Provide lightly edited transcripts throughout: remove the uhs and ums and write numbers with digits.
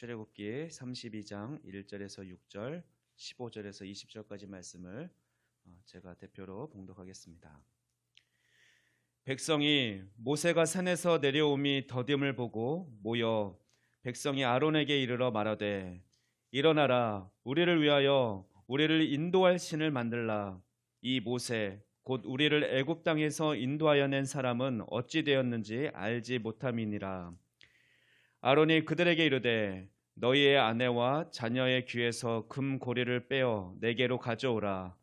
출애굽기 32장 1절에서 6절, 15절에서 20절까지 말씀을 제가 대표로 봉독하겠습니다. 백성이 모세가 산에서 내려옴이 더딤을 보고 모여 백성이 아론에게 이르러 말하되 일어나라, 우리를 위하여 우리를 인도할 신을 만들라. 이 모세 곧 우리를 애굽 땅에서 인도하여 낸 사람은 어찌 되었는지 알지 못함이니라. 아론이 그들에게 이르되 너희의 아내와 자녀의 귀에서 금고리를 빼어 내게로 가져오라.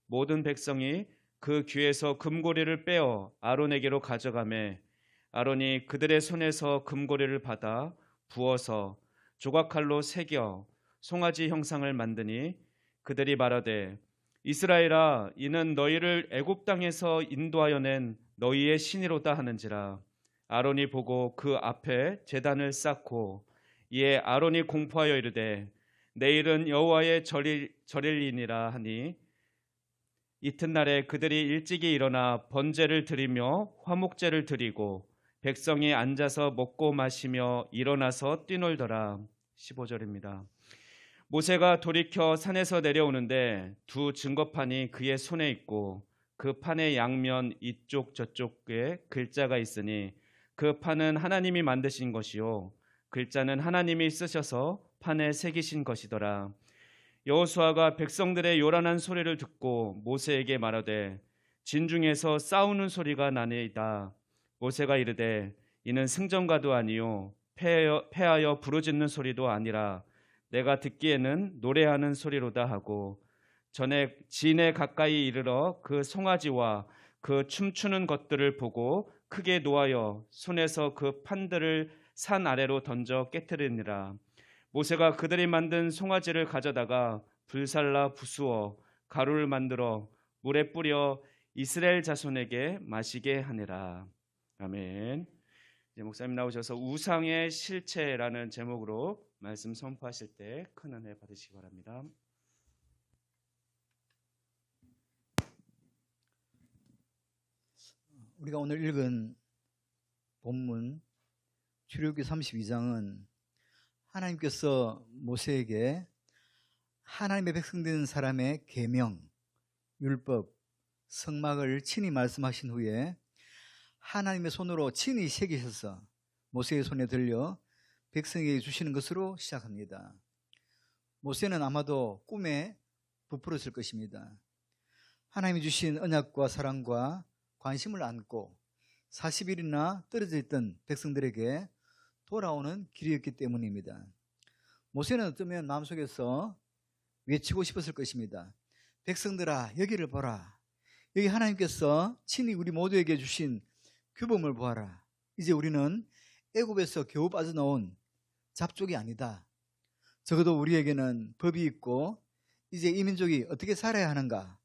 모든 백성이 그 귀에서 금고리를 빼어 아론에게로 가져가매 아론이 그들의 손에서 금고리를 받아 부어서 조각칼로 새겨 송아지 형상을 만드니 그들이 말하되 이스라엘아, 이는 너희를 애굽 땅에서 인도하여 낸 너희의 신이로다 하는지라. 아론이 보고 그 앞에 제단을 쌓고 이에 아론이 공포하여 이르되 내일은 여호와의 절일이니라 하니 이튿날에 그들이 일찍이 일어나 번제를 드리며 화목제를 드리고 백성이 앉아서 먹고 마시며 일어나서 뛰놀더라. 15절입니다. 모세가 돌이켜 산에서 내려오는데 두 증거판이 그의 손에 있고 그 판의 양면 이쪽 저쪽에 글자가 있으니 그 판은 하나님이 만드신 것이요 글자는 하나님이 쓰셔서 판에 새기신 것이더라. 여호수아가 백성들의 요란한 소리를 듣고 모세에게 말하되 진중에서 싸우는 소리가 나니이다. 모세가 이르되 이는 승전가도 아니요 패하여 부르짖는 소리도 아니라 내가 듣기에는 노래하는 소리로다 하고 전에 진에 가까이 이르러 그 송아지와 그 춤추는 것들을 보고 크게 노하여 손에서 그 판들을 산 아래로 던져 깨뜨리니라. 모세가 그들이 만든 송아지를 가져다가 불살라 부수어 가루를 만들어 물에 뿌려 이스라엘 자손에게 마시게 하니라. 아멘. 이제 목사님 나오셔서 우상의 실체라는 제목으로 말씀 선포하실 때 큰 은혜 받으시기 바랍니다. 우리가 오늘 읽은 본문 출애굽기 32장은 하나님께서 모세에게 하나님의 백성 된 사람의 계명, 율법, 성막을 친히 말씀하신 후에 하나님의 손으로 친히 새기셔서 모세의 손에 들려 백성에게 주시는 것으로 시작합니다. 모세는 아마도 꿈에 부풀었을 것입니다. 하나님이 주신 언약과 사랑과 관심을 안고 40일이나 떨어져 있던 백성들에게 돌아오는 길이었기 때문입니다. 모세는 어쩌면 마음속에서 외치고 싶었을 것입니다. 백성들아, 여기를 보라. 여기 하나님께서 친히 우리 모두에게 주신 규범을 보아라. 이제 우리는 애굽에서 겨우 빠져나온 잡족이 아니다. 적어도 우리에게는 법이 있고 이제 이 민족이 어떻게 살아야 하는가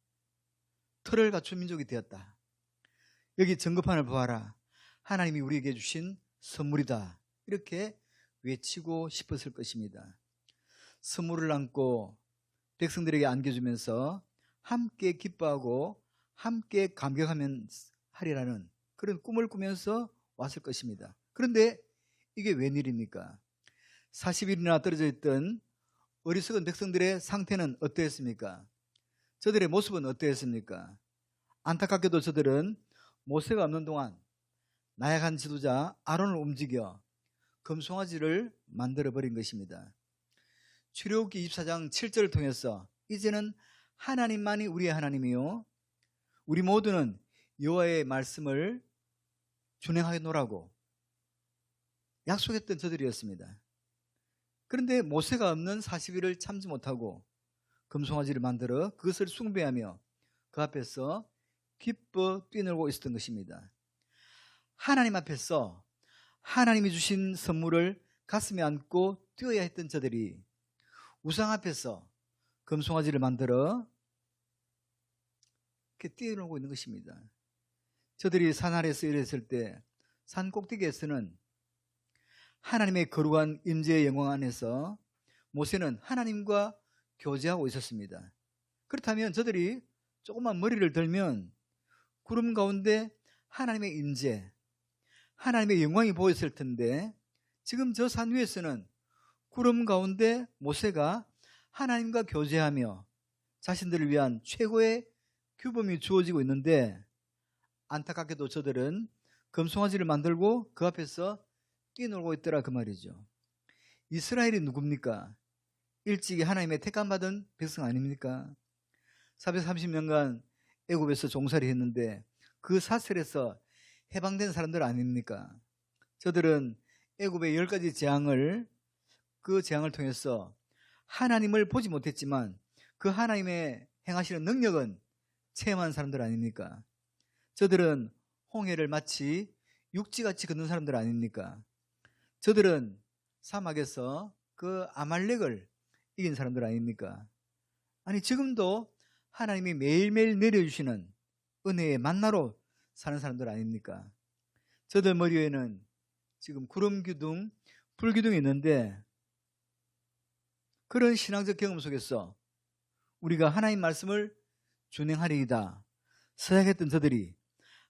틀을 갖춘 민족이 되었다. 여기 증거판을 보아라. 하나님이 우리에게 주신 선물이다. 이렇게 외치고 싶었을 것입니다. 선물을 안고 백성들에게 안겨주면서 함께 기뻐하고 함께 감격하면 하리라는 그런 꿈을 꾸면서 왔을 것입니다. 그런데 이게 웬일입니까? 40일이나 떨어져 있던 어리석은 백성들의 상태는 어떠했습니까? 저들의 모습은 어떠했습니까? 안타깝게도 저들은 모세가 없는 동안 나약한 지도자 아론을 움직여 금송아지를 만들어버린 것입니다. 출애굽기 24장 7절을 통해서 이제는 하나님만이 우리의 하나님이요 우리 모두는 여호와의 말씀을 준행하노라고 약속했던 저들이었습니다. 그런데 모세가 없는 40일을 참지 못하고 금송아지를 만들어 그것을 숭배하며 그 앞에서 기뻐 뛰놀고 있었던 것입니다. 하나님 앞에서 하나님이 주신 선물을 가슴에 안고 뛰어야 했던 저들이 우상 앞에서 금송아지를 만들어 이렇게 뛰어놀고 있는 것입니다. 저들이 산 아래에서 일했을 때 산 꼭대기에서는 하나님의 거룩한 임재의 영광 안에서 모세는 하나님과 교제하고 있었습니다. 그렇다면 저들이 조금만 머리를 들면 구름 가운데 하나님의 임재, 하나님의 영광이 보였을 텐데 지금 저 산 위에서는 구름 가운데 모세가 하나님과 교제하며 자신들을 위한 최고의 규범이 주어지고 있는데, 안타깝게도 저들은 금송아지를 만들고 그 앞에서 뛰놀고 있더라 그 말이죠. 이스라엘이 누굽니까? 일찍이 하나님의 택함받은 백성 아닙니까? 430년간 애굽에서 종살이 했는데 그 사슬에서 해방된 사람들 아닙니까? 저들은 애굽의 10가지 재앙을, 그 재앙을 통해서 하나님을 보지 못했지만 그 하나님의 행하시는 능력은 체험한 사람들 아닙니까? 저들은 홍해를 마치 육지같이 걷는 사람들 아닙니까? 저들은 사막에서 그 아말렉을 이긴 사람들 아닙니까? 아니, 지금도 하나님이 매일매일 내려주시는 은혜의 만나로 사는 사람들 아닙니까? 저들 머리 위에는 지금 구름 기둥, 불 기둥이 있는데, 그런 신앙적 경험 속에서 우리가 하나님 말씀을 준행하리이다 서약했던 저들이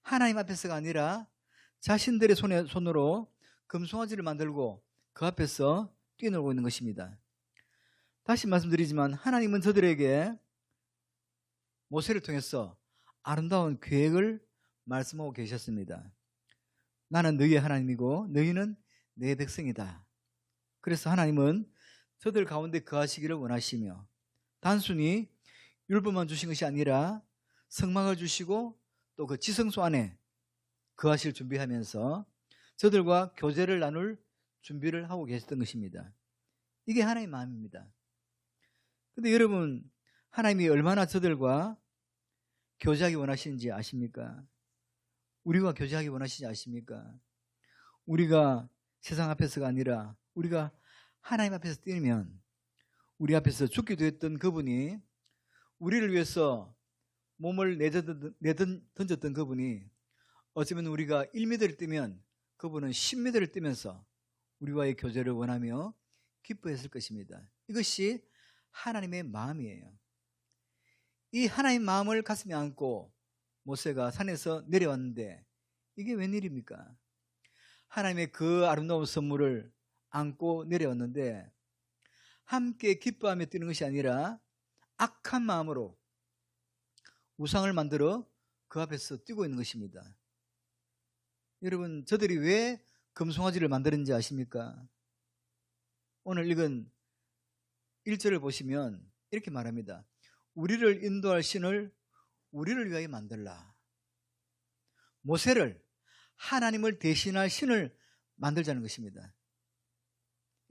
하나님 앞에서가 아니라 자신들의 손으로 금송아지를 만들고 그 앞에서 뛰놀고 있는 것입니다. 다시 말씀드리지만 하나님은 저들에게 모세를 통해서 아름다운 계획을 말씀하고 계셨습니다. 나는 너희의 하나님이고 너희는 내 백성이다. 그래서 하나님은 저들 가운데 거하시기를 원하시며, 단순히 율법만 주신 것이 아니라 성막을 주시고 또 그 지성소 안에 거하실 준비하면서 저들과 교제를 나눌 준비를 하고 계셨던 것입니다. 이게 하나님의 마음입니다. 그런데 여러분, 하나님이 얼마나 저들과 교제하기 원하시는지 아십니까? 우리와 교제하기 원하시지 아십니까? 우리가 세상 앞에서가 아니라 우리가 하나님 앞에서 뛰면, 우리 앞에서 죽기도 했던 그분이, 우리를 위해서 몸을 던졌던 그분이, 어쩌면 우리가 1m를 뛰면 그분은 10m를 뛰면서 우리와의 교제를 원하며 기뻐했을 것입니다. 이것이 하나님의 마음이에요. 이 하나님의 마음을 가슴에 안고 모세가 산에서 내려왔는데 이게 웬일입니까? 하나님의 그 아름다운 선물을 안고 내려왔는데 함께 기뻐하며 뛰는 것이 아니라 악한 마음으로 우상을 만들어 그 앞에서 뛰고 있는 것입니다. 여러분, 저들이 왜 금송아지를 만드는지 아십니까? 오늘 읽은 1절을 보시면 이렇게 말합니다. 우리를 인도할 신을 우리를 위하여 만들라. 모세를, 하나님을 대신할 신을 만들자는 것입니다.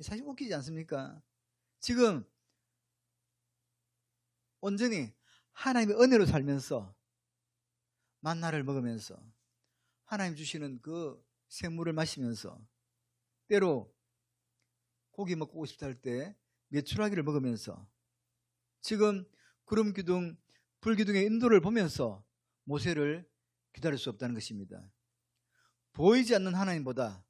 사실 웃기지 않습니까? 지금 온전히 하나님의 은혜로 살면서 만나를 먹으면서 하나님 주시는 그 생물을 마시면서 때로 고기 먹고 싶다 할 때 메추라기를 먹으면서 지금 구름 기둥, 불 기둥의 인도를 보면서 모세를 기다릴 수 없다는 것입니다. 보이지 않는 하나님보다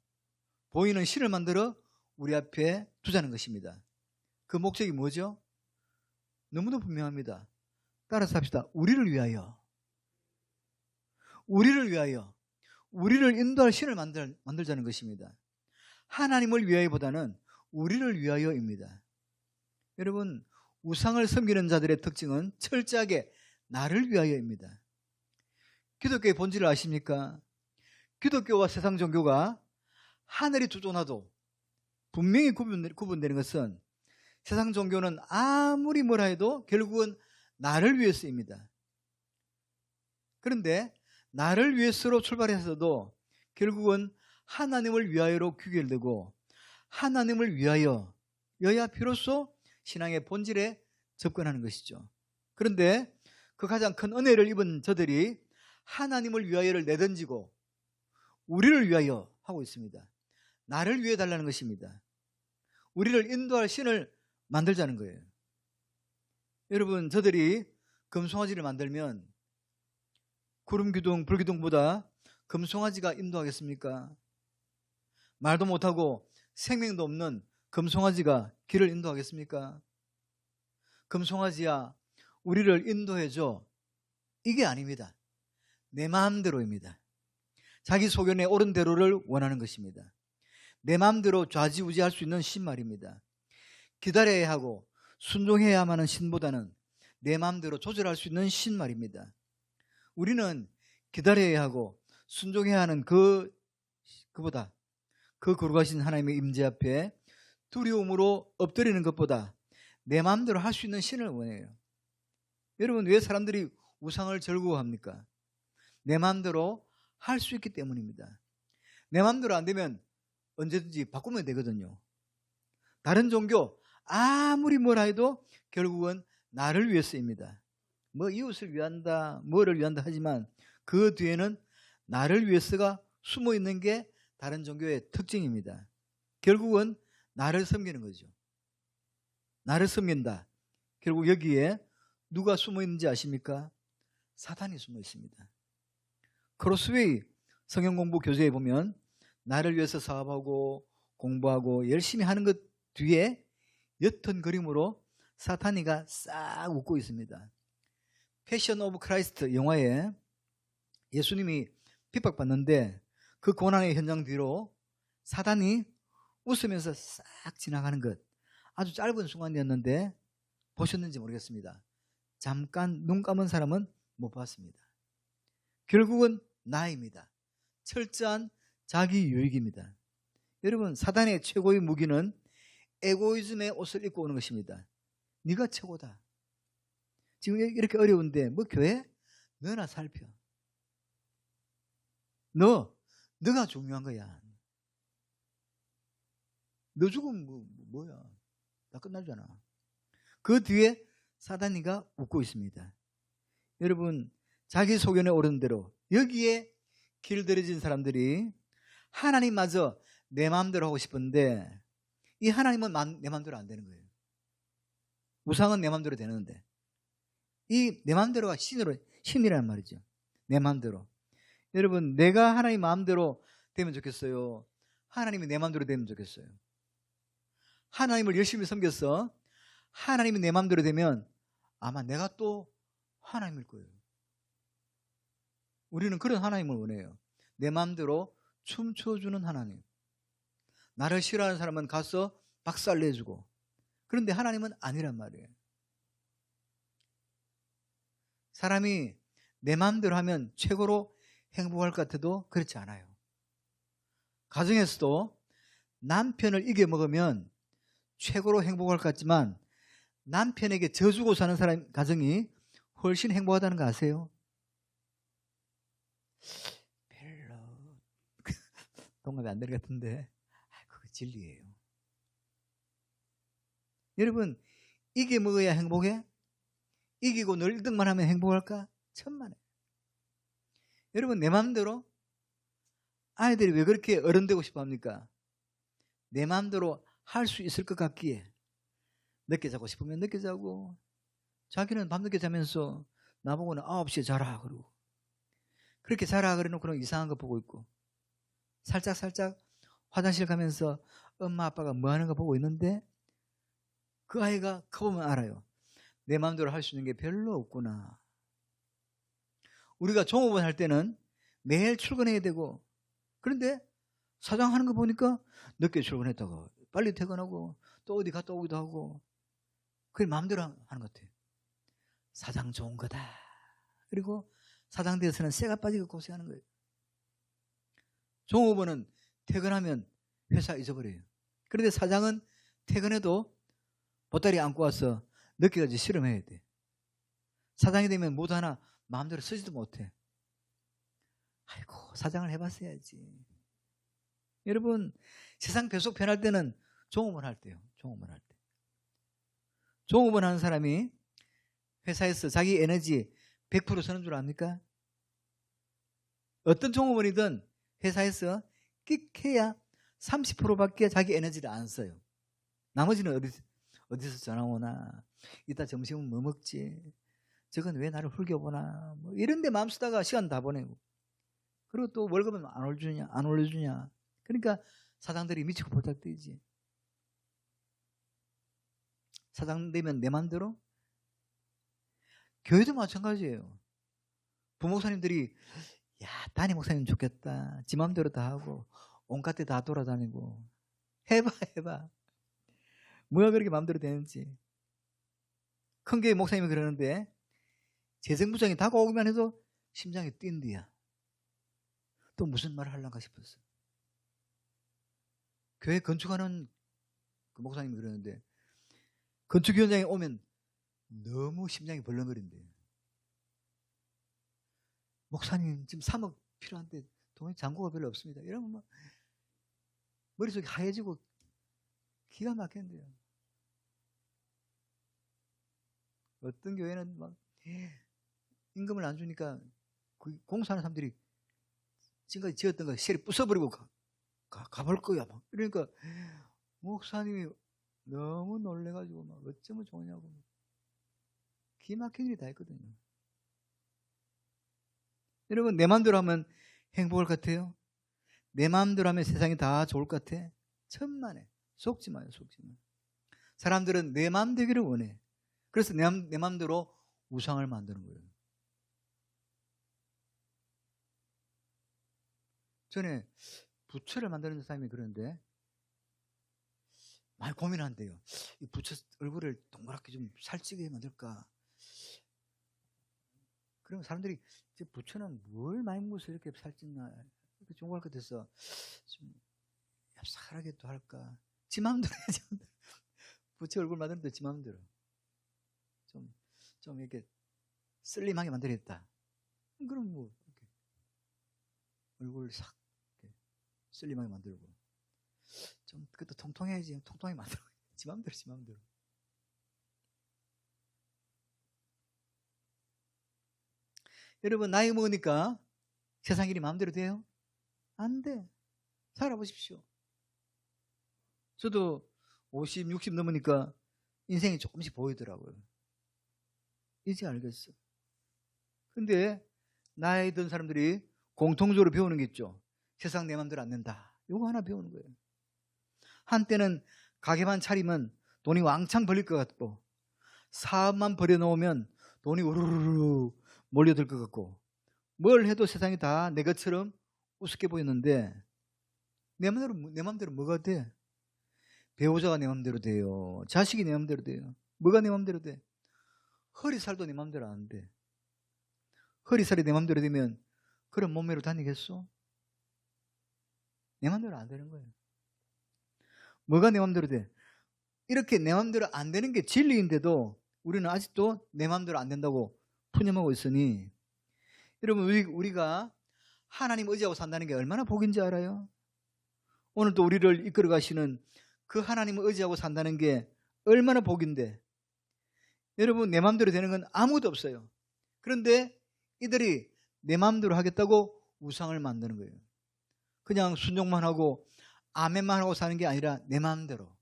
보이는 신을 만들어 우리 앞에 두자는 것입니다. 그 목적이 뭐죠? 너무도 분명합니다. 따라서 합시다. 우리를 위하여, 우리를 위하여, 우리를 인도할 신을 만들자는 것입니다. 하나님을 위하여보다는 우리를 위하여입니다. 여러분, 우상을 섬기는 자들의 특징은 철저하게 나를 위하여입니다. 기독교의 본질을 아십니까? 기독교와 세상 종교가 하늘이 두 조나도 분명히 구분되는 것은, 세상 종교는 아무리 뭐라 해도 결국은 나를 위해서입니다. 그런데 나를 위해서로 출발해서도 결국은 하나님을 위하여로 귀결되고 하나님을 위하여여야 비로소 신앙의 본질에 접근하는 것이죠. 그런데 그 가장 큰 은혜를 입은 저들이 하나님을 위하여를 내던지고 우리를 위하여 하고 있습니다. 나를 위해 달라는 것입니다. 우리를 인도할 신을 만들자는 거예요. 여러분, 저들이 금송아지를 만들면 구름기둥, 불기둥보다 금송아지가 인도하겠습니까? 말도 못하고 생명도 없는 금송아지가 길을 인도하겠습니까? 금송아지야, 우리를 인도해줘. 이게 아닙니다. 내 마음대로입니다. 자기 소견에 옳은 대로를 원하는 것입니다. 내 마음대로 좌지우지할 수 있는 신말입니다. 기다려야 하고 순종해야만 하는 신보다는 내 마음대로 조절할 수 있는 신 말입니다. 우리는 기다려야 하고 순종해야 하는 그보다 그 거룩하신 하나님의 임재 앞에 두려움으로 엎드리는 것보다 내 마음대로 할 수 있는 신을 원해요. 여러분, 왜 사람들이 우상을 절구합니까? 내 마음대로 할 수 있기 때문입니다. 내 마음대로 안 되면 언제든지 바꾸면 되거든요. 다른 종교 아무리 뭐라 해도 결국은 나를 위해 쓰입니다. 뭐 이웃을 위한다, 뭐를 위한다 하지만 그 뒤에는 나를 위해서가 숨어 있는 게 다른 종교의 특징입니다. 결국은 나를 섬기는 거죠. 나를 섬긴다. 결국 여기에 누가 숨어 있는지 아십니까? 사탄이 숨어 있습니다. 크로스웨이 성경공부 교재에 보면 나를 위해서 사업하고 공부하고 열심히 하는 것 뒤에 옅은 그림으로 사탄이가 싹 웃고 있습니다. 패션 오브 크라이스트 영화에 예수님이 핍박받는데 그 고난의 현장 뒤로 사탄이 웃으면서 싹 지나가는 것, 아주 짧은 순간이었는데 보셨는지 모르겠습니다. 잠깐 눈 감은 사람은 못 봤습니다. 결국은 나입니다. 철저한 자기 유익입니다. 여러분, 사단의 최고의 무기는 에고이즘의 옷을 입고 오는 것입니다. 네가 최고다. 지금 이렇게 어려운데 뭐 교회? 너나 살펴. 너가 중요한 거야. 너 죽으면 뭐야? 다 끝나잖아. 그 뒤에 사단이가 웃고 있습니다. 여러분, 자기 소견에 오른 대로 여기에 길들여진 사람들이 하나님마저 내 마음대로 하고 싶은데 이 하나님은 내 마음대로 안 되는 거예요. 우상은 내 마음대로 되는데 이 내 마음대로가 신이라는 말이죠. 내 마음대로. 여러분, 내가 하나님 마음대로 되면 좋겠어요? 하나님이 내 마음대로 되면 좋겠어요? 하나님을 열심히 섬겨서 하나님이 내 마음대로 되면 아마 내가 또 하나님일 거예요. 우리는 그런 하나님을 원해요. 내 마음대로 춤춰주는 하나님. 나를 싫어하는 사람은 가서 박살 내주고. 그런데 하나님은 아니란 말이에요. 사람이 내 마음대로 하면 최고로 행복할 것 같아도 그렇지 않아요. 가정에서도 남편을 이겨먹으면 최고로 행복할 것 같지만 남편에게 져주고 사는 사람 가정이 훨씬 행복하다는 거 아세요? 별로 동감이 안 될 것 같은데 그거 진리예요. 여러분, 이겨먹어야 행복해? 이기고 늘 1등만 하면 행복할까? 천만에. 여러분, 내 마음대로 아이들이 왜 그렇게 어른되고 싶어 합니까? 내 마음대로 할 수 있을 것 같기에 늦게 자고 싶으면 늦게 자고, 자기는 밤늦게 자면서 나보고는 9시에 자라 그러고, 그렇게 자라 그래놓고는 이상한 거 보고 있고, 살짝 화장실 가면서 엄마 아빠가 뭐 하는 거 보고 있는데 그 아이가 커보면 알아요. 내 마음대로 할 수 있는 게 별로 없구나. 우리가 종업원 할 때는 매일 출근해야 되고, 그런데 사장 하는 거 보니까 늦게 출근했다가 빨리 퇴근하고 또 어디 갔다 오기도 하고, 그게 마음대로 하는 것 같아요. 사장 좋은 거다. 그리고 사장 돼서는 쇠가 빠지고 고생하는 거예요. 종업원은 퇴근하면 회사 잊어버려요. 그런데 사장은 퇴근해도 보따리 안고 와서 늦게까지 실험해야 돼. 사장이 되면 모두 하나 마음대로 쓰지도 못해. 아이고, 사장을 해봤어야지. 여러분, 세상 계속 변할 때는 종업원 할 때요. 종업원 할 때. 종업원 하는 사람이 회사에서 자기 에너지 100% 쓰는 줄 압니까? 어떤 종업원이든 회사에서 끽해야 30%밖에 자기 에너지를 안 써요. 나머지는 어디서 전화 오나, 이따 점심은 뭐 먹지, 저건 왜 나를 흘겨보나, 뭐 이런 데 마음 쓰다가 시간 다 보내고, 그리고 또 월급은 안 올려주냐. 그러니까 사장들이 미치고 볼짝 뛰지. 사장 되면 내 맘대로? 교회도 마찬가지예요. 부목사님들이 야, 담임 목사님 좋겠다. 지 맘대로 다 하고 온갖 데 다 돌아다니고. 해봐. 뭐가 그렇게 마음대로 되는지. 큰 교회 목사님이 그러는데 재정부장이 다가오기만 해도 심장이 뛴디야. 또 무슨 말을 하려는가 싶었어. 교회 건축하는 그 목사님이 그러는데 건축위원장이 오면 너무 심장이 벌렁거린대. 목사님 지금 3억 필요한데 돈이 잔고가 별로 없습니다. 이러면 막 머릿속이 하얘지고 기가 막히는데요. 어떤 교회는 막 임금을 안 주니까 그 공사하는 사람들이 지금까지 지었던 거 셀이 부숴버리고 가볼 거야. 막 이러니까 목사님이 너무 놀래가지고 막 어쩌면 좋으냐고 기 막힌 일이 다 있거든요. 여러분, 내 마음대로 하면 행복할 것 같아요? 내 마음대로 하면 세상이 다 좋을 것 같아? 천만에. 속지 마요, 속지 마요. 사람들은 내 마음 되기를 원해. 그래서 내 마음대로 우상을 만드는 거예요. 전에 부처를 만드는 사람이 그러는데 많이 고민한대요. 이 부처 얼굴을 동그랗게 좀 살찌게 만들까? 그러면 사람들이 부처는 뭘 많이 먹어서 이렇게 살찐나? 이렇게 종할 것 같아서 좀 얍삭하게 또 할까? 지 마음대로 해야지. 부처 얼굴 만드는데 지 마음대로. 좀 이렇게 슬림하게 만들겠다. 그럼 뭐 이렇게 얼굴 싹 이렇게 슬림하게 만들고 좀 그것도 통통해야지. 통통하게 만들고 지 마음대로 지 마음대로. 여러분, 나이 먹으니까 세상 일이 마음대로 돼요? 안 돼. 살아보십시오. 저도 50, 60 넘으니까 인생이 조금씩 보이더라고요. 이제 알겠어. 근데 나이 든 사람들이 공통적으로 배우는 게 있죠. 세상 내 맘대로 안 된다. 이거 하나 배우는 거예요. 한때는 가게만 차리면 돈이 왕창 벌릴 것 같고 사업만 벌여놓으면 돈이 우르르르 몰려들 것 같고 뭘 해도 세상이 다 내 것처럼 우습게 보였는데 내 맘대로 뭐가 돼? 배우자가 내 맘대로 돼요. 자식이 내 맘대로 돼요. 뭐가 내 맘대로 돼? 허리살도 내 맘대로 안 돼. 허리살이 내 맘대로 되면 그런 몸매로 다니겠어? 내 맘대로 안 되는 거예요. 뭐가 내 맘대로 돼? 이렇게 내 맘대로 안 되는 게 진리인데도 우리는 아직도 내 맘대로 안 된다고 푸념하고 있으니 여러분, 우리가 하나님 의지하고 산다는 게 얼마나 복인지 알아요? 오늘도 우리를 이끌어 가시는 그 하나님을 의지하고 산다는 게 얼마나 복인데 여러분, 내 마음대로 되는 건 아무도 없어요. 그런데 이들이 내 마음대로 하겠다고 우상을 만드는 거예요. 그냥 순종만 하고 아멘만 하고 사는 게 아니라 내 마음대로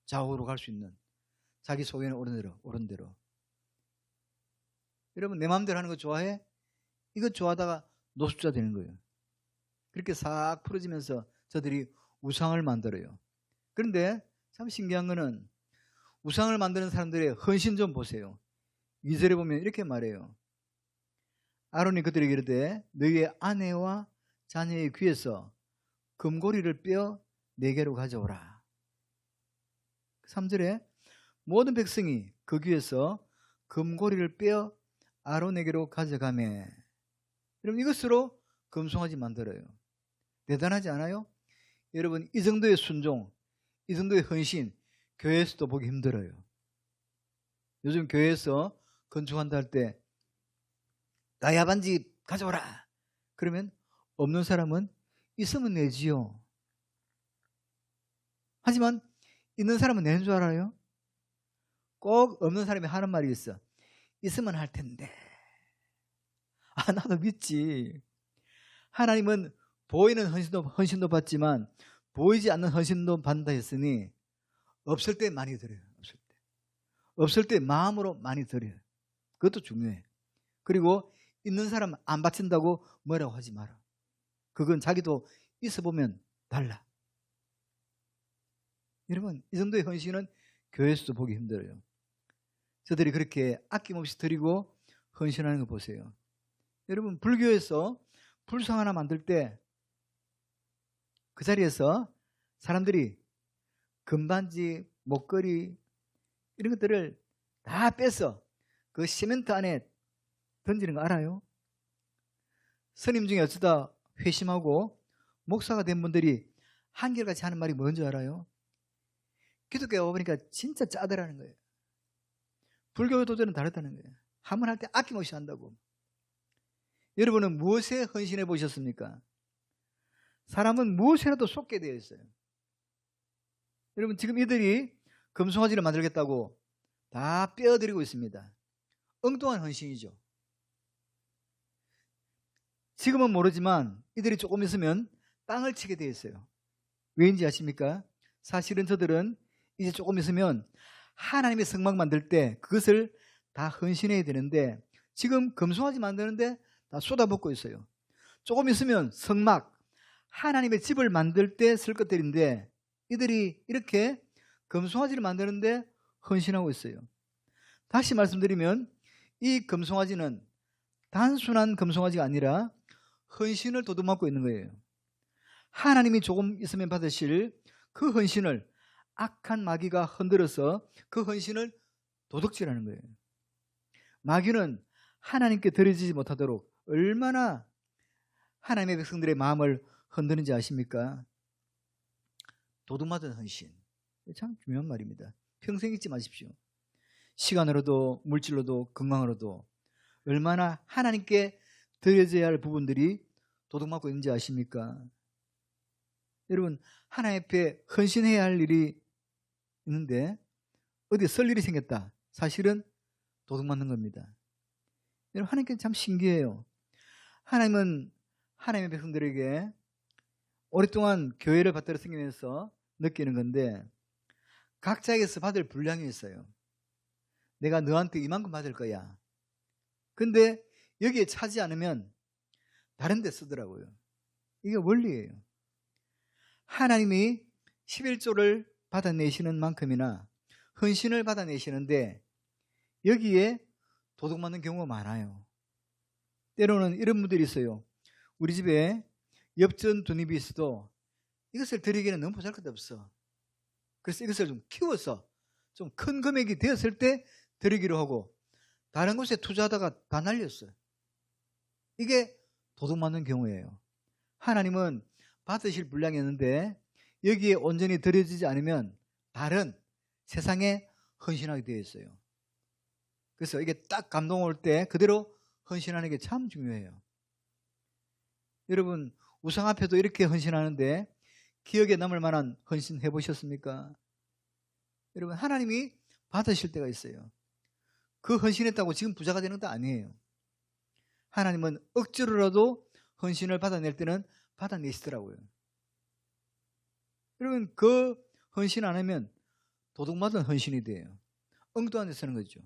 좌우로 갈 수 있는 자기 소견에 오른 대로. 여러분, 내 마음대로 하는 거 좋아해? 이거 좋아하다가 노숙자 되는 거예요. 그렇게 싹 풀어지면서 저들이 우상을 만들어요. 그런데 참 신기한 거는 우상을 만드는 사람들의 헌신 좀 보세요. 2절에 보면 이렇게 말해요. 아론이 그들에게 이르되 너희의 아내와 자녀의 귀에서 금고리를 빼어 내게로 가져오라. 3절에 모든 백성이 그 귀에서 금고리를 빼어 아론에게로 가져가매. 여러분, 이것으로 금송아지 만들어요. 대단하지 않아요? 여러분, 이 정도의 순종, 이 정도의 헌신 교회에서도 보기 힘들어요. 요즘 교회에서 건축한다 할 때 나야 반지 가져오라. 그러면 없는 사람은 있으면 내지요. 하지만 있는 사람은 내는 줄 알아요? 꼭 없는 사람이 하는 말이 있어. 있으면 할 텐데. 아, 나도 믿지. 하나님은 보이는 헌신도 받지만 보이지 않는 헌신도 받는다 했으니 없을 때 많이 드려요. 없을 때 마음으로 많이 드려요. 그것도 중요해. 그리고 있는 사람 안 바친다고 뭐라고 하지 마라. 그건 자기도 있어보면 달라. 여러분, 이 정도의 헌신은 교회에서도 보기 힘들어요. 저들이 그렇게 아낌없이 드리고 헌신하는 거 보세요. 여러분, 불교에서 불상 하나 만들 때 그 자리에서 사람들이 금반지, 목걸이 이런 것들을 다 빼서 그 시멘트 안에 던지는 거 알아요? 스님 중에 어쩌다 회심하고 목사가 된 분들이 한결같이 하는 말이 뭔지 알아요? 기독교에 와보니까 진짜 짜더라는 거예요. 불교 도전은 다르다는 거예요. 한 번 할 때 아낌없이 한다고. 여러분은 무엇에 헌신해 보셨습니까? 사람은 무엇이라도 쏟게 되어 있어요. 여러분 지금 이들이 금송아지를 만들겠다고 다 빼어드리고 있습니다. 엉뚱한 헌신이죠. 지금은 모르지만 이들이 조금 있으면 땅을 치게 되어 있어요. 왜인지 아십니까? 사실은 저들은 이제 조금 있으면 하나님의 성막 만들 때 그것을 다 헌신해야 되는데 지금 금송아지 만드는데 다 쏟아붓고 있어요. 조금 있으면 성막, 하나님의 집을 만들 때 쓸 것들인데 이들이 이렇게 금송아지를 만드는데 헌신하고 있어요. 다시 말씀드리면 이 금송아지는 단순한 금송아지가 아니라 헌신을 도둑맞고 있는 거예요. 하나님이 조금 있으면 받으실 그 헌신을 악한 마귀가 흔들어서 그 헌신을 도둑질하는 거예요. 마귀는 하나님께 드려지지 못하도록 얼마나 하나님의 백성들의 마음을 흔드는지 아십니까? 도둑맞은 헌신. 참 중요한 말입니다. 평생 잊지 마십시오. 시간으로도 물질로도 건강으로도 얼마나 하나님께 드려져야 할 부분들이 도둑맞고 있는지 아십니까? 여러분 하나님 앞에 헌신해야 할 일이 있는데 어디 설 일이 생겼다. 사실은 도둑맞는 겁니다. 여러분 하나님께는 참 신기해요. 하나님은 하나님의 백성들에게 오랫동안 교회를 받들어 생기면서 느끼는 건데 각자에게서 받을 분량이 있어요. 내가 너한테 이만큼 받을 거야. 근데 여기에 차지 않으면 다른 데 쓰더라고요. 이게 원리예요. 하나님이 11조를 받아내시는 만큼이나 헌신을 받아내시는데 여기에 도둑맞는 경우가 많아요. 때로는 이런 분들이 있어요. 우리 집에 엽전 두 입이 있어도 이것을 드리기에는 너무 보잘것없어. 그래서 이것을 좀 키워서 좀 큰 금액이 되었을 때 드리기로 하고 다른 곳에 투자하다가 다 날렸어요. 이게 도둑맞는 경우예요. 하나님은 받으실 분량이 있는데 여기에 온전히 드려지지 않으면 다른 세상에 헌신하게 되어 있어요. 그래서 이게 딱 감동 올 때 그대로 헌신하는 게 참 중요해요. 여러분 우상 앞에도 이렇게 헌신하는데 기억에 남을 만한 헌신 해보셨습니까? 여러분 하나님이 받으실 때가 있어요. 그 헌신했다고 지금 부자가 되는 것도 아니에요. 하나님은 억지로라도 헌신을 받아낼 때는 받아내시더라고요. 여러분 그 헌신 안 하면 도둑맞은 헌신이 돼요. 엉뚱한 데 쓰는 거죠.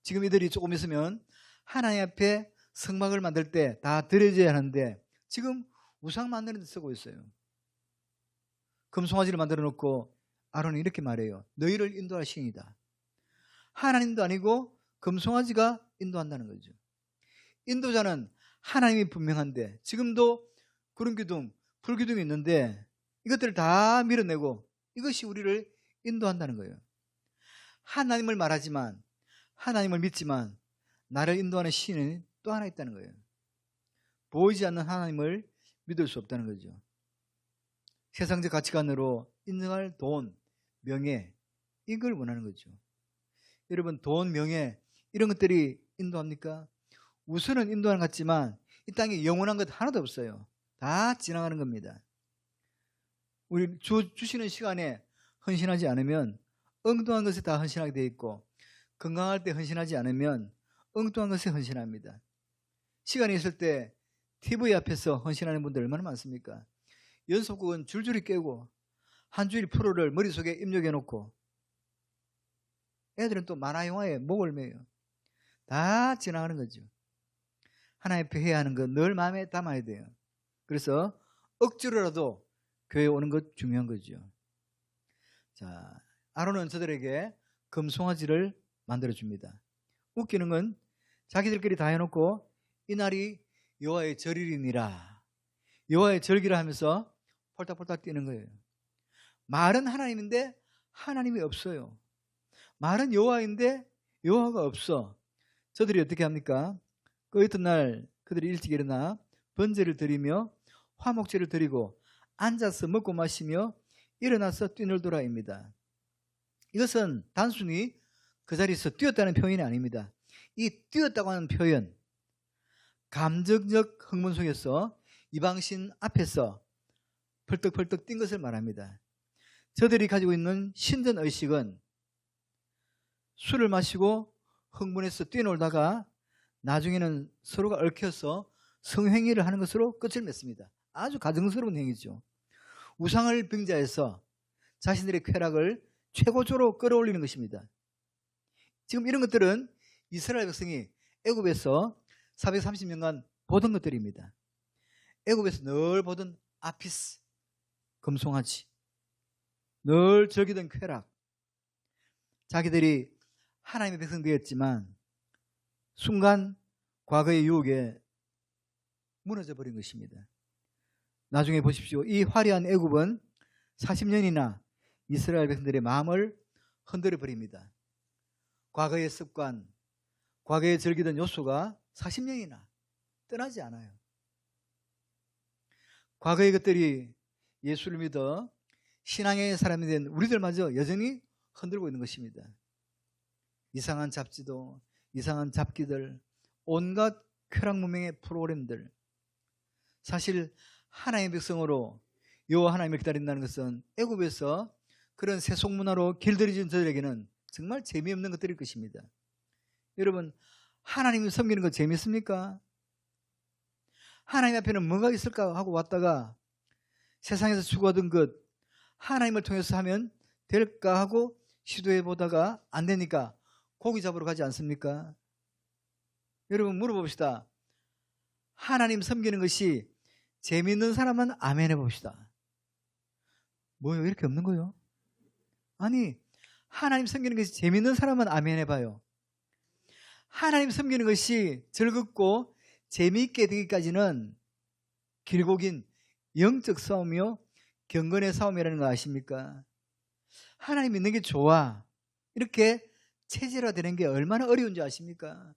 지금 이들이 조금 있으면 하나님 앞에 성막을 만들 때 다 드려져야 하는데 지금 우상 만드는 데 쓰고 있어요. 금송아지를 만들어 놓고 아론이 이렇게 말해요. 너희를 인도할 신이다. 하나님도 아니고 금송아지가 인도한다는 거죠. 인도자는 하나님이 분명한데 지금도 구름기둥, 불기둥이 있는데 이것들을 다 밀어내고 이것이 우리를 인도한다는 거예요. 하나님을 말하지만 하나님을 믿지만 나를 인도하는 신은 또 하나 있다는 거예요. 보이지 않는 하나님을 믿을 수 없다는 거죠. 세상적 가치관으로 인정할 돈, 명예 이걸 원하는 거죠. 여러분 돈, 명예 이런 것들이 인도합니까? 우선은 인도하는 것 같지만 이 땅에 영원한 것 하나도 없어요. 다 지나가는 겁니다. 우리 주시는 시간에 헌신하지 않으면 엉뚱한 것에 다 헌신하게 돼 있고 건강할 때 헌신하지 않으면 엉뚱한 것에 헌신합니다. 시간이 있을 때 TV 앞에서 헌신하는 분들 얼마나 많습니까? 연속극은 줄줄이 깨고 한 주일 프로를 머릿속에 입력해 놓고 애들은 또 만화 영화에 목을 매요. 다 지나가는 거죠. 하나님 앞에 해야 하는 거 늘 마음에 담아야 돼요. 그래서 억지로라도 교회에 오는 것 중요한 거죠. 자, 아론은 저들에게 금송아지를 만들어줍니다. 웃기는 건 자기들끼리 다 해놓고 이날이 여호와의 절일이니라 여호와의 절기라 하면서 폴딱폴딱 뛰는 거예요. 말은 하나님인데 하나님이 없어요. 말은 여호와인데 여호와가 없어. 저들이 어떻게 합니까? 그 이튿날 그들이 일찍 일어나 번제를 드리며 화목제를 드리고 앉아서 먹고 마시며 일어나서 뛰놀더라입니다. 이것은 단순히 그 자리에서 뛰었다는 표현이 아닙니다. 이 뛰었다고 하는 표현, 감정적 흥분 속에서 이방신 앞에서 펄떡펄떡 뛴 것을 말합니다. 저들이 가지고 있는 신전의식은 술을 마시고 흥분해서 뛰놀다가 나중에는 서로가 얽혀서 성행위를 하는 것으로 끝을 맺습니다. 아주 가증스러운 행위죠. 우상을 빙자해서 자신들의 쾌락을 최고조로 끌어올리는 것입니다. 지금 이런 것들은 이스라엘 백성이 애굽에서 430년간 보던 것들입니다. 애굽에서 늘 보던 아피스, 금송아지, 늘 즐기던 쾌락, 자기들이 하나님의 백성 되었지만 순간 과거의 유혹에 무너져 버린 것입니다. 나중에 보십시오. 이 화려한 애굽은 40년이나 이스라엘 백성들의 마음을 흔들어 버립니다. 과거의 습관, 과거에 즐기던 요소가 40년이나 떠나지 않아요. 과거의 것들이 예수를 믿어 신앙의 사람이 된 우리들마저 여전히 흔들고 있는 것입니다. 이상한 잡지도, 이상한 잡기들, 온갖 쾌락문명의 프로그램들. 사실 하나님의 백성으로 여호와 하나님을 기다린다는 것은 애굽에서 그런 세속 문화로 길들여진 저들에게는 정말 재미없는 것들일 것입니다. 여러분, 하나님을 섬기는 거 재밌습니까? 하나님 앞에는 뭐가 있을까 하고 왔다가 세상에서 추구하던 것 하나님을 통해서 하면 될까 하고 시도해 보다가 안 되니까 고기 잡으러 가지 않습니까? 여러분 물어봅시다. 하나님 섬기는 것이 재미있는 사람은 아멘 해봅시다. 뭐요? 이렇게 없는 거요? 아니, 하나님 섬기는 것이 재미있는 사람은 아멘 해봐요. 하나님 섬기는 것이 즐겁고 재미있게 되기까지는 길고 긴 영적 싸움이요 경건의 싸움이라는 거 아십니까? 하나님 믿는 게 좋아 이렇게 체질화되는 게 얼마나 어려운지 아십니까?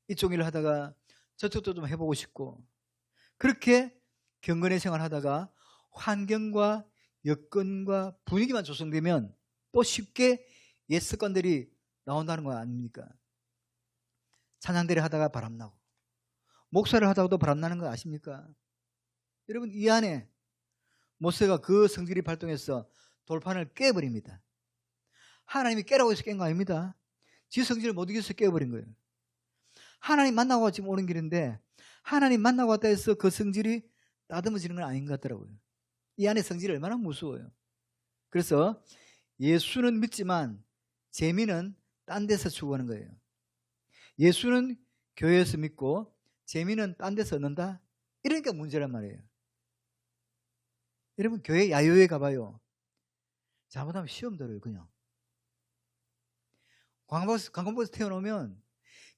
이쪽 일을 하다가 저쪽도 좀 해보고 싶고 그렇게 경건의 생활하다가 환경과 여건과 분위기만 조성되면 또 쉽게 옛 습관들이 나온다는 거 아닙니까? 찬양대를 하다가 바람나고 목사를 하다가도 바람나는 거 아십니까? 여러분 이 안에 모세가 그 성질이 발동해서 돌판을 깨버립니다. 하나님이 깨라고 해서 깬 거 아닙니다. 지 성질을 못 이겨서 깨버린 거예요. 하나님 만나고 지금 오는 길인데 하나님 만나고 왔다 해서 그 성질이 따듬어지는 건 아닌 것 같더라고요. 이 안에 성질이 얼마나 무서워요. 그래서 예수는 믿지만 재미는 딴 데서 추구하는 거예요. 예수는 교회에서 믿고 재미는 딴 데서 얻는다? 이러니까 문제란 말이에요. 여러분 교회 야유회 가봐요. 잘못하면 시험 들어요. 그냥 관광버스 태워놓으면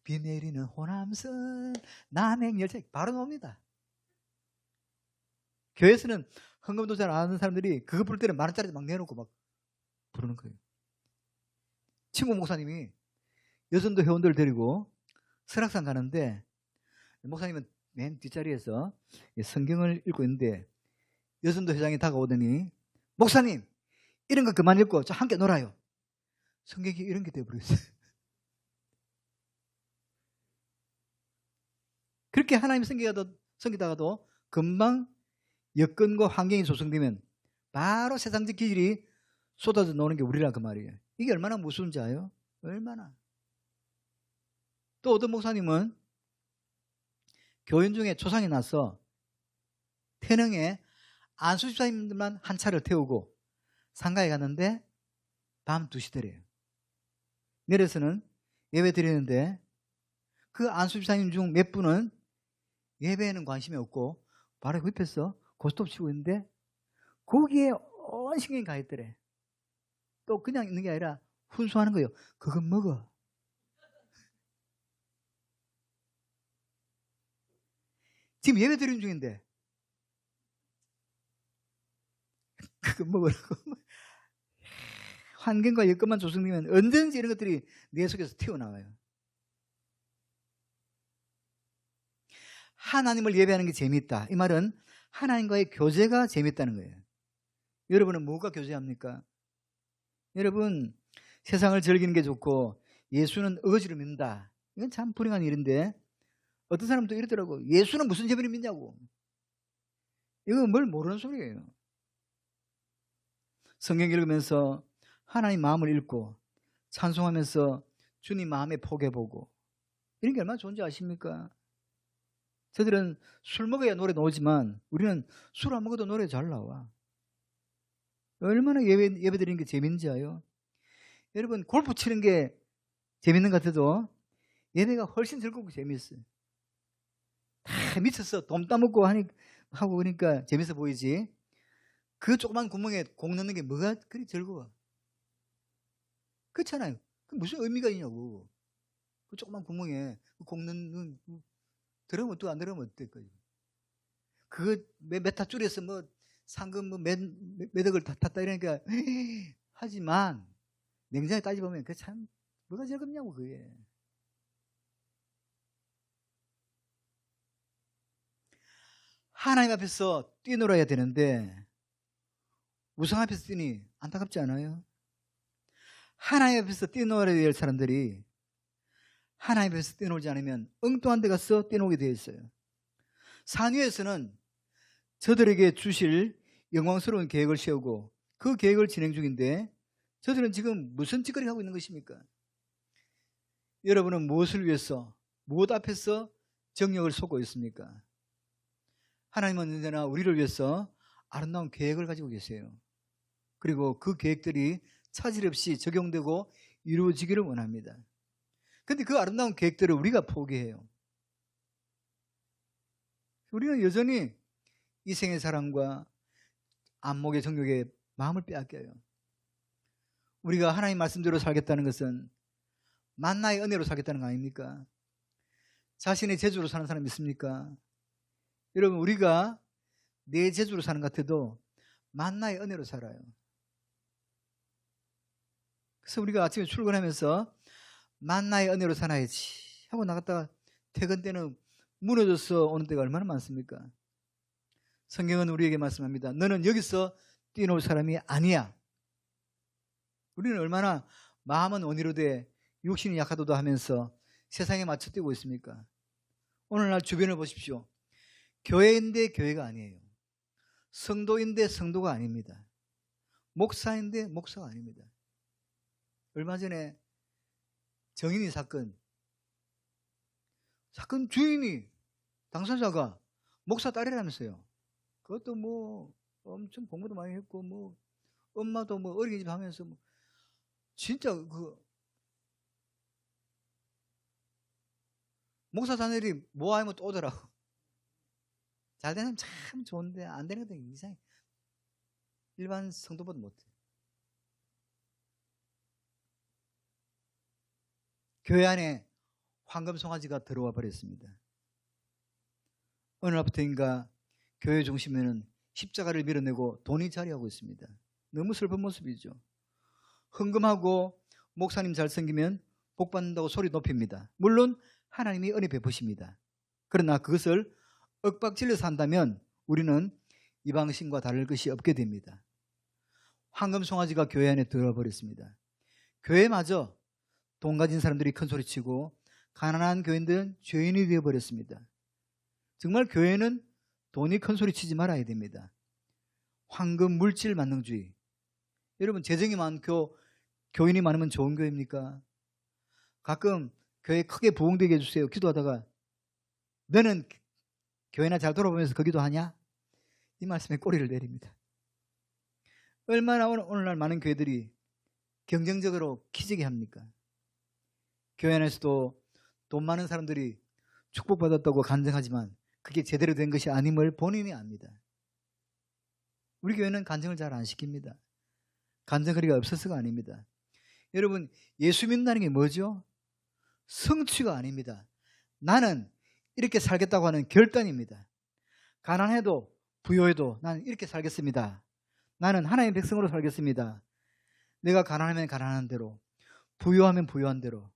비 내리는 호남선 남행열차 바로 나옵니다. 교회에서는 헌금도 잘 안 하는 사람들이 그거 부를 때는 10,000원짜리 막 내놓고 막 부르는 거예요. 친구 목사님이 여전도 회원들 데리고 설악산 가는데 목사님은 맨 뒷자리에서 성경을 읽고 있는데 여전도 회장이 다가오더니 목사님 이런 거 그만 읽고 저 함께 놀아요. 성경이 이런 게 되어버렸어요. 그렇게 하나님 섬기다가도 금방 여건과 환경이 조성되면 바로 세상적 기질이 쏟아져 나오는 게 우리라 그 말이에요. 이게 얼마나 무서운지 아요? 얼마나. 또 어떤 목사님은 교인 중에 초상이 나서 태릉에 안수집사님들만 한 차를 태우고 상가에 갔는데 밤 2시더래요. 내려서는 예배 드리는데 그 안수집사님 중 몇 분은 예배에는 관심이 없고 바로 옆에서 고스톱 치고 있는데 거기에 온 신경이 가 있더래. 또 그냥 있는 게 아니라 훈수하는 거예요. 그거 먹어. 지금 예배 드리는 중인데 그 먹으라고. 환경과 여건만 조성되면 언제든지 이런 것들이 내 속에서 튀어나와요. 하나님을 예배하는 게 재미있다. 이 말은 하나님과의 교제가 재미있다는 거예요. 여러분은 뭐가 교제합니까? 여러분, 세상을 즐기는 게 좋고 예수는 어거지로 믿는다. 이건 참 불행한 일인데 어떤 사람도 이러더라고. 예수는 무슨 재미를 믿냐고. 이건 뭘 모르는 소리예요. 성경 읽으면서 하나님 마음을 읽고 찬송하면서 주님 마음에 포개보고 이런 게 얼마나 좋은지 아십니까? 저들은 술 먹어야 노래 나오지만 우리는 술 안 먹어도 노래 잘 나와. 얼마나 예배 드리는 게 재밌는지 아요? 여러분, 골프 치는 게 재밌는 것 같아도 예배가 훨씬 즐겁고 재밌어요. 다 미쳐서 돈 따먹고 하고 그러니까 재밌어 보이지. 그 조그만 구멍에 공 넣는 게 뭐가 그리 즐거워? 그렇잖아요. 그 무슨 의미가 있냐고. 그 조그만 구멍에 공 넣는 들으면 또 안 들으면 어떨까요? 그거 몇 타 줄여서 뭐 상금 뭐 몇 억을 다 탔다 이러니까 하지만 냉정히 따져보면 그 참 뭐가 즐겁냐고 그게. 하나님 앞에서 뛰놀아야 되는데 우상 앞에서 뛰니 안타깝지 않아요? 하나님 앞에서 뛰놀아야 될 사람들이 하나님 앞에서 뛰놀지 않으면 엉뚱한 데 가서 뛰놀게 되어 있어요. 산 위에서는 저들에게 주실 영광스러운 계획을 세우고 그 계획을 진행 중인데 저들은 지금 무슨 짓거리 하고 있는 것입니까? 여러분은 무엇을 위해서 무엇 앞에서 정력을 쏟고 있습니까? 하나님은 언제나 우리를 위해서 아름다운 계획을 가지고 계세요. 그리고 그 계획들이 차질 없이 적용되고 이루어지기를 원합니다. 그런데 그 아름다운 계획들을 우리가 포기해요. 우리는 여전히 이생의 사랑과 안목의 정욕에 마음을 빼앗겨요. 우리가 하나님 말씀대로 살겠다는 것은 만나의 은혜로 살겠다는 거 아닙니까? 자신의 재주로 사는 사람 있습니까? 여러분, 우리가 내 재주로 사는 것 같아도 만나의 은혜로 살아요. 그래서 우리가 아침에 출근하면서 만나의 은혜로 살아야지 하고 나갔다가 퇴근 때는 무너져서 오는 때가 얼마나 많습니까? 성경은 우리에게 말씀합니다. 너는 여기서 뛰놀 사람이 아니야. 우리는 얼마나 마음은 온이로 돼 육신이 약하도다 하면서 세상에 맞춰 뛰고 있습니까? 오늘날 주변을 보십시오. 교회인데 교회가 아니에요. 성도인데 성도가 아닙니다. 목사인데 목사가 아닙니다. 얼마 전에 정인이 사건 주인이 당사자가 목사 딸이라면서요. 그것도 뭐 엄청 공부도 많이 했고 뭐 엄마도 뭐 어린이집 하면서 뭐 진짜 그 목사 자녀들이 뭐 하면 또 오더라고. 잘 되면 참 좋은데 안 되는 것도 이상해. 일반 성도보다 못해. 교회 안에 황금 송아지가 들어와 버렸습니다. 어느 날부터인가 교회 중심에는 십자가를 밀어내고 돈이 자리하고 있습니다. 너무 슬픈 모습이죠. 헌금하고 목사님 잘생기면 복받는다고 소리 높입니다. 물론 하나님이 은혜 베푸십니다. 그러나 그것을 윽박질러서 한다면 우리는 이방신과 다를 것이 없게 됩니다. 황금 송아지가 교회 안에 들어와 버렸습니다. 교회마저 돈 가진 사람들이 큰 소리치고 가난한 교인들은 죄인이 되어버렸습니다. 정말 교회는 돈이 큰 소리치지 말아야 됩니다. 황금 물질 만능주의. 여러분, 재정이 많고 교인이 많으면 좋은 교회입니까? 가끔 교회 크게 부흥되게 해주세요. 기도하다가 너는 교회나 잘 돌아보면서 그 기도하냐? 이 말씀에 꼬리를 내립니다. 얼마나 오늘날 많은 교회들이 경쟁적으로 키지게 합니까? 교회 안에서도 돈 많은 사람들이 축복받았다고 간증하지만 그게 제대로 된 것이 아님을 본인이 압니다. 우리 교회는 간증을 잘 안 시킵니다. 간증거리가 없어서가 아닙니다. 여러분, 예수 믿는다는 게 뭐죠? 성취가 아닙니다. 나는 이렇게 살겠다고 하는 결단입니다. 가난해도 부유해도 나는 이렇게 살겠습니다. 나는 하나님의 백성으로 살겠습니다. 내가 가난하면 가난한 대로, 부유하면 부유한 대로.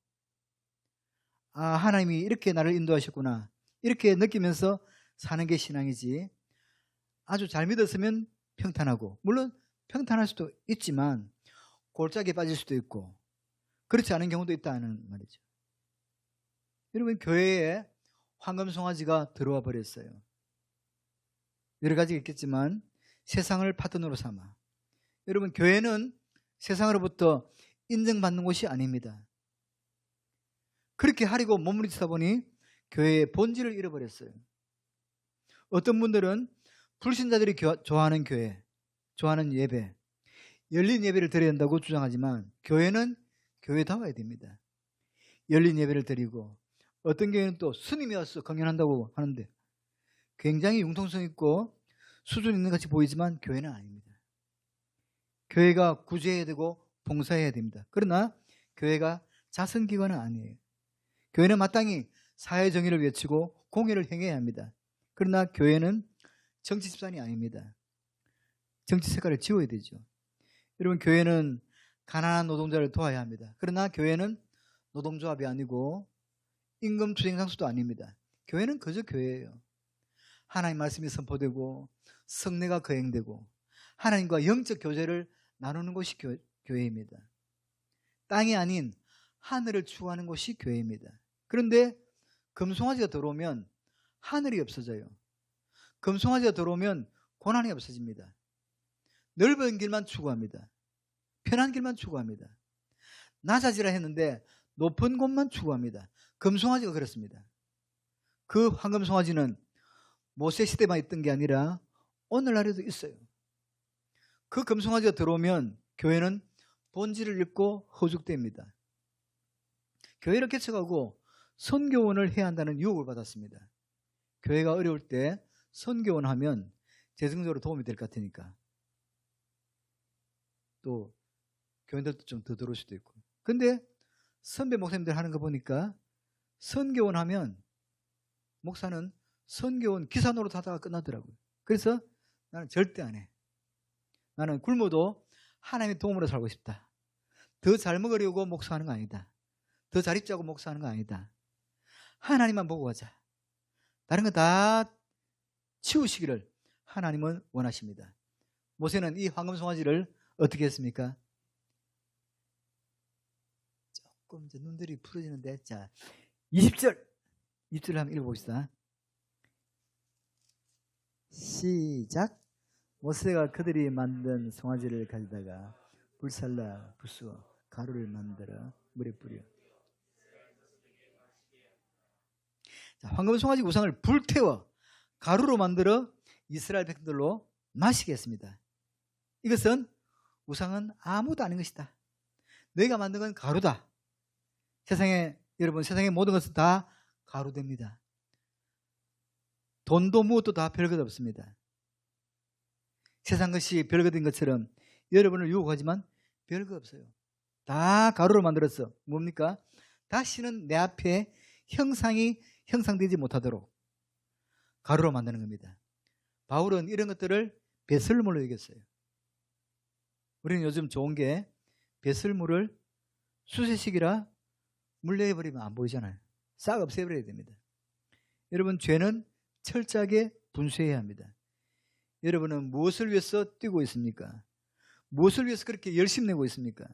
아, 하나님이 이렇게 나를 인도하셨구나. 이렇게 느끼면서 사는 게 신앙이지. 아주 잘 믿었으면 평탄하고, 물론 평탄할 수도 있지만 골짜기에 빠질 수도 있고 그렇지 않은 경우도 있다는 말이죠. 여러분, 교회에 황금송아지가 들어와 버렸어요. 여러 가지가 있겠지만 세상을 파트너로 삼아. 여러분, 교회는 세상으로부터 인정받는 곳이 아닙니다. 그렇게 하려고 몸부림치다 보니 교회의 본질을 잃어버렸어요. 어떤 분들은 불신자들이 좋아하는 교회, 좋아하는 예배, 열린 예배를 드려야 된다고 주장하지만 교회는 교회다워야 됩니다. 열린 예배를 드리고, 어떤 교회는 또 스님이 와서 강연한다고 하는데 굉장히 융통성 있고 수준 있는 것 같이 보이지만 교회는 아닙니다. 교회가 구제해야 되고 봉사해야 됩니다. 그러나 교회가 자선기관은 아니에요. 교회는 마땅히 사회정의를 외치고 공의를 행해야 합니다. 그러나 교회는 정치 집단이 아닙니다. 정치 색깔을 지워야 되죠. 여러분, 교회는 가난한 노동자를 도와야 합니다. 그러나 교회는 노동조합이 아니고 임금투쟁상수도 아닙니다. 교회는 그저 교회예요. 하나님 말씀이 선포되고 성례가 거행되고 하나님과 영적 교제를 나누는 곳이 교회입니다. 땅이 아닌 하늘을 추구하는 곳이 교회입니다. 그런데 금송아지가 들어오면 하늘이 없어져요. 금송아지가 들어오면 고난이 없어집니다. 넓은 길만 추구합니다. 편한 길만 추구합니다. 낮아지라 했는데 높은 곳만 추구합니다. 금송아지가 그렇습니다. 그 황금송아지는 모세 시대만 있던 게 아니라 오늘날에도 있어요. 그 금송아지가 들어오면 교회는 본질을 잃고 허죽됩니다. 교회를 개척하고 선교원을 해야 한다는 유혹을 받았습니다. 교회가 어려울 때 선교원 하면 재정적으로 도움이 될 것 같으니까. 또 교인들도 좀 더 들어올 수도 있고. 근데 선배 목사님들 하는 거 보니까 선교원 하면 목사는 선교원 기사 노릇 하다가 끝나더라고요. 그래서 나는 절대 안 해. 나는 굶어도 하나님의 도움으로 살고 싶다. 더 잘 먹으려고 목사하는 거 아니다. 더 잘 입자고 목사하는 거 아니다. 하나님만 보고 가자. 다른 거 다 치우시기를 하나님은 원하십니다. 모세는 이 황금송아지를 어떻게 했습니까? 조금 이제 눈들이 풀어지는데, 자, 20절 한번 읽어봅시다. 시작. 모세가 그들이 만든 송아지를 가져다가 불살라 부수어 가루를 만들어 물에 뿌려. 자, 황금송아지 우상을 불태워 가루로 만들어 이스라엘 백성들로 마시게 했습니다. 이것은 우상은 아무도 아닌 것이다. 너희가 만든 건 가루다. 여러분, 세상의 모든 것은 다 가루됩니다. 돈도 무엇도 다 별것 없습니다. 세상 것이 별것 인 것처럼 여러분을 유혹하지만 별것 없어요. 다 가루로 만들었어. 뭡니까? 다시는 내 앞에 형상이 형상되지 못하도록 가루로 만드는 겁니다. 바울은 이런 것들을 배설물로 여겼어요. 우리는 요즘 좋은 게 배설물을 수세식이라 물려버리면 안 보이잖아요. 싹 없애버려야 됩니다. 여러분, 죄는 철저하게 분쇄해야 합니다. 여러분은 무엇을 위해서 뛰고 있습니까? 무엇을 위해서 그렇게 열심 내고 있습니까?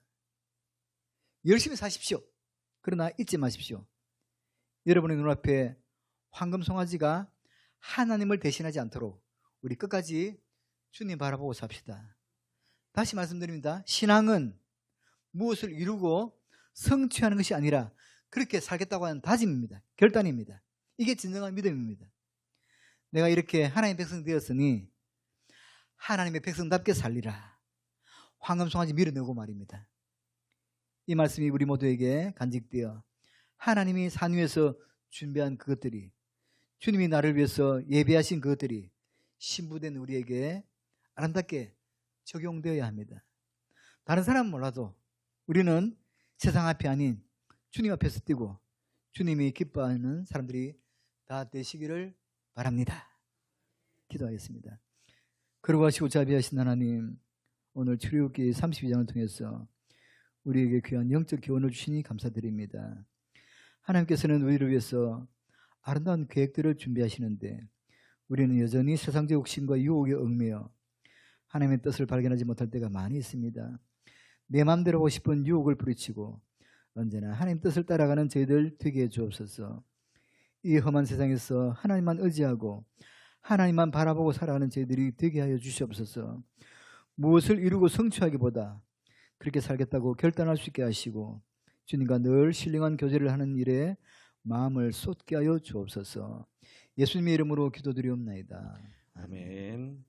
열심히 사십시오. 그러나 잊지 마십시오. 여러분의 눈앞에 황금송아지가 하나님을 대신하지 않도록 우리 끝까지 주님 바라보고 삽시다. 다시 말씀드립니다. 신앙은 무엇을 이루고 성취하는 것이 아니라 그렇게 살겠다고 하는 다짐입니다. 결단입니다. 이게 진정한 믿음입니다. 내가 이렇게 하나님의 백성 되었으니 하나님의 백성답게 살리라. 황금송아지 밀어내고 말입니다. 이 말씀이 우리 모두에게 간직되어 하나님이 산 위에서 준비한 그것들이, 주님이 나를 위해서 예배하신 그것들이 신부된 우리에게 아름답게 적용되어야 합니다. 다른 사람은 몰라도 우리는 세상 앞이 아닌 주님 앞에서 뛰고 주님이 기뻐하는 사람들이 다 되시기를 바랍니다. 기도하겠습니다. 거룩하시고 자비하신 하나님, 오늘 출애굽기 32장을 통해서 우리에게 귀한 영적 교훈을 주시니 감사드립니다. 하나님께서는 우리를 위해서 아름다운 계획들을 준비하시는데 우리는 여전히 세상적 욕심과 유혹에 얽매여 하나님의 뜻을 발견하지 못할 때가 많이 있습니다. 내 마음대로 하고 싶은 유혹을 부딪히고 언제나 하나님 뜻을 따라가는 저희들 되게 해 주옵소서. 이 험한 세상에서 하나님만 의지하고 하나님만 바라보고 살아가는 저희들이 되게 하여 주시옵소서. 무엇을 이루고 성취하기보다 그렇게 살겠다고 결단할 수 있게 하시고 주님과 늘 신령한 교제를 하는 일에 마음을 쏟게 하여 주옵소서. 예수님의 이름으로 기도드리옵나이다. 아멘.